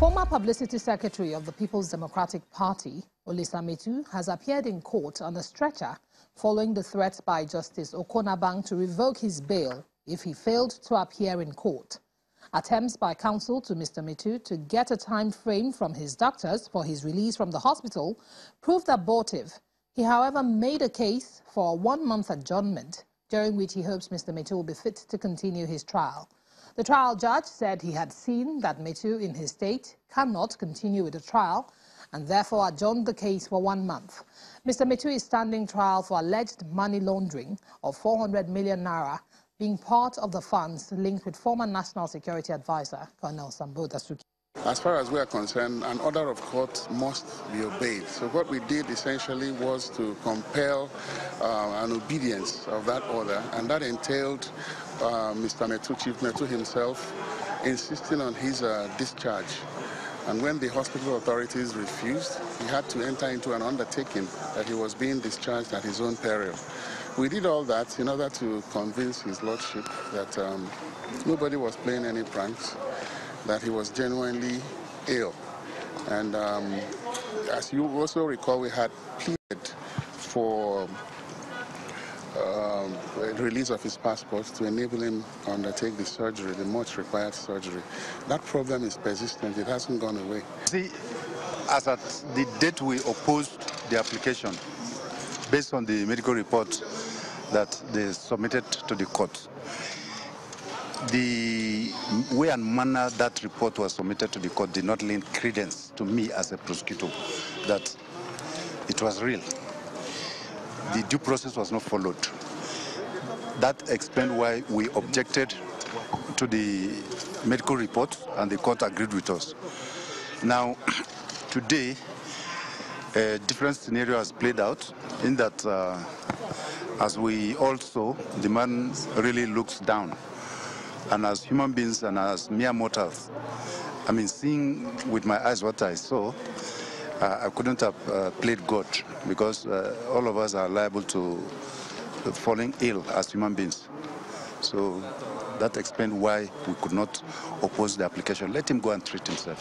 Former Publicity Secretary of the People's Democratic Party, Olisa Metuh, has appeared in court on a stretcher following the threat by Justice Okonabang to revoke his bail if he failed to appear in court. Attempts by counsel to Mr. Metuh to get a time frame from his doctors for his release from the hospital proved abortive. He, however, made a case for a one-month adjournment, during which he hopes Mr. Metuh will be fit to continue his trial. The trial judge said he had seen that Metuh in his state cannot continue with the trial and therefore adjourned the case for 1 month. Mr. Metuh is standing trial for alleged money laundering of 400 million naira, being part of the funds linked with former National Security Advisor, Colonel Sambo Dasuki. As far as we are concerned, an order of court must be obeyed. So what we did essentially was to compel an obedience of that order, and that entailed Mr. Metuh, Chief Metuh himself, insisting on his discharge. And when the hospital authorities refused, he had to enter into an undertaking that he was being discharged at his own peril. We did all that in order to convince his lordship that nobody was playing any pranks, that he was genuinely ill. And as you also recall, we had pleaded for release of his passport to enable him to undertake the surgery, the much required surgery. That problem is persistent. It hasn't gone away. See, as at the date we opposed the application, based on the medical report that they submitted to the court, the way and manner that report was submitted to the court did not lend credence to me as a prosecutor that it was real. The due process was not followed. That explained why we objected to the medical report, and the court agreed with us. Now, today, a different scenario has played out in that, as we also, the man really looks down. And as human beings and as mere mortals, I mean, seeing with my eyes what I saw, I couldn't have played God, because all of us are liable to falling ill as human beings. So that explained why we could not oppose the application. Let him go and treat himself.